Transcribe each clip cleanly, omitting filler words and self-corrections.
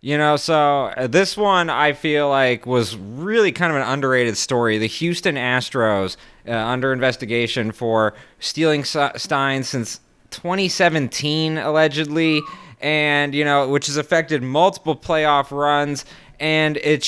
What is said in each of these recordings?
So this one I feel like was really kind of an underrated story. The Houston Astros under investigation for stealing steins since 2017, allegedly, and, which has affected multiple playoff runs. And it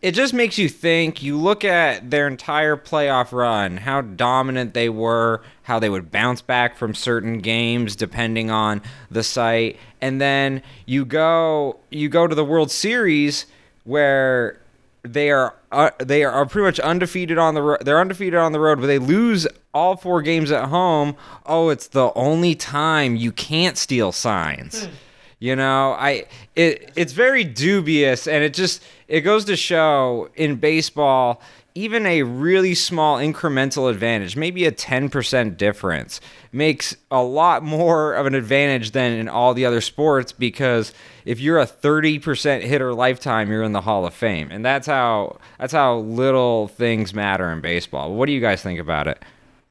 just makes you think. You look at their entire playoff run, how dominant they were, how they would bounce back from certain games depending on the site, and then you go to the World Series where they are pretty much undefeated on the road. They're undefeated on the road, but they lose all 4 games at home. Oh, it's the only time you can't steal signs. It's very dubious, and it goes to show in baseball, even a really small incremental advantage, maybe a 10% difference, makes a lot more of an advantage than in all the other sports, because if you're a 30% hitter lifetime, you're in the Hall of Fame. And that's how little things matter in baseball. What do you guys think about it?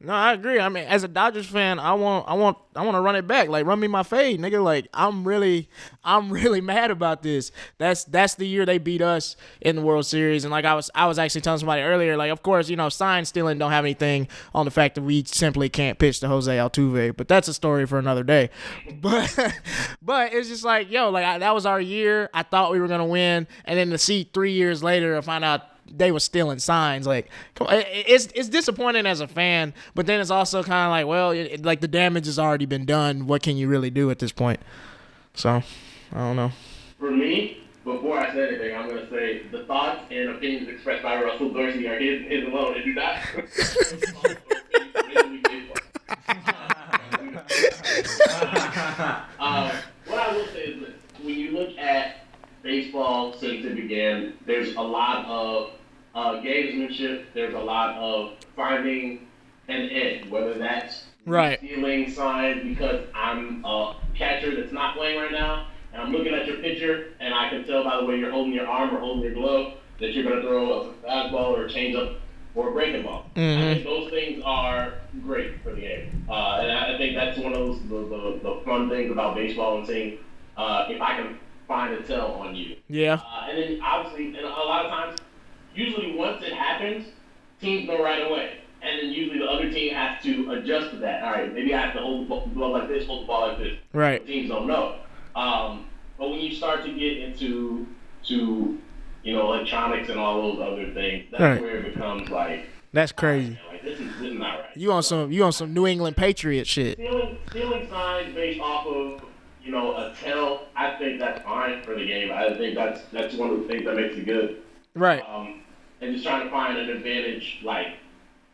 No, I agree. I mean, as a Dodgers fan, I want to run it back. Like, run me my fade, nigga. Like, I'm really mad about this. That's the year they beat us in the World Series. And like I was actually telling somebody earlier, like, of course, sign stealing don't have anything on the fact that we simply can't pitch to Jose Altuve. But that's a story for another day. But it's just like, that was our year. I thought we were gonna win, and then to see 3 years later, I find out they were stealing signs. Like, come on, it's disappointing as a fan, but then it's also kind of like, well, like the damage has already been done. What can you really do at this point? So, I don't know. For me, before I say anything, I'm going to say the thoughts and opinions expressed by Russell Dorsey are his alone, and do not. What I will say is this: when you look at baseball since it began, there's a lot of gamesmanship. There's a lot of finding an edge, whether that's stealing signs because I'm a catcher that's not playing right now, and I'm looking at your pitcher, and I can tell by the way you're holding your arm or holding your glove that you're going to throw a fastball or a changeup or a breaking ball. Mm-hmm. I think those things are great for the game, and I think that's one of the fun things about baseball, and seeing if I can find a tell on you. Yeah. And then obviously, and a lot of times, usually once it happens, teams know right away. And then usually the other team has to adjust to that. All right, maybe I have to hold the ball like this, hold the ball like this. Right. Teams don't know. But when you start to get into electronics and all those other things, that's where it becomes like, that's crazy. Like, this is not right. You on some New England Patriot shit. Stealing signs based off of a tell, I think that's fine for the game. I think that's one of the things that makes it good. Right. And just trying to find an advantage, like,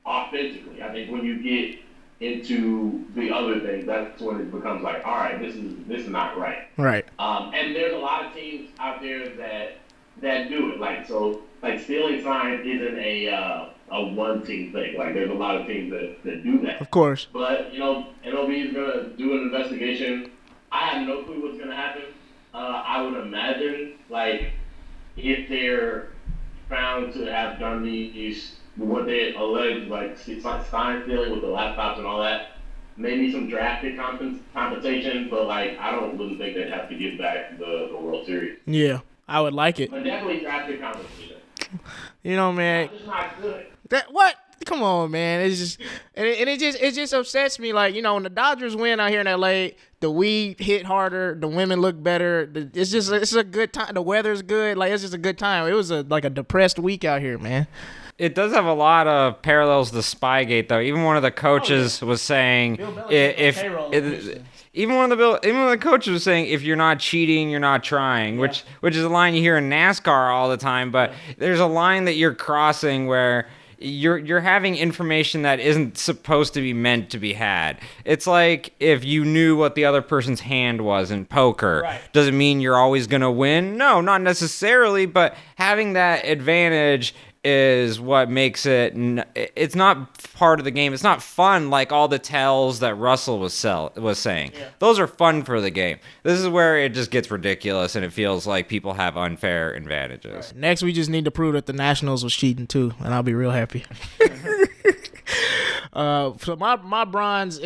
offensively. I think when you get into the other things, that's when it becomes like, all right, this is not right. Right. And there's a lot of teams out there that do it. Like, so, like, stealing signs isn't a one-team thing. Like, there's a lot of teams that do that. Of course. But, MLB is going to do an investigation. I have no clue what's going to happen. I would imagine, like, if they're found to have done these what they allege, like sign stealing with the laptops and all that, maybe some drafted compensation, but like I wouldn't think they'd have to give back the World Series. Yeah, I would like it. But definitely drafted compensation. Man. It's just not good. What? Come on, man. It's just it just upsets me. Like, when the Dodgers win out here in LA, the weed hit harder, the women look better. It's a good time. The weather's good. Like, it's just a good time. It was a depressed week out here, man. It does have a lot of parallels to Spygate, though. Even one of the coaches was saying, even one of the coaches was saying, if you're not cheating, you're not trying, which is a line you hear in NASCAR all the time. But there's a line that you're crossing where you're having information that isn't supposed to be meant to be had. It's like if you knew what the other person's hand was in poker. Right. Does it mean you're always going to win? No, not necessarily, but having that advantage is what makes it's not part of the game. It's not fun like all the tells that Russell was saying. Yeah. Those are fun for the game. This is where it just gets ridiculous and it feels like people have unfair advantages. Right. Next, we just need to prove that the Nationals was cheating too, and I'll be real happy. So my bronze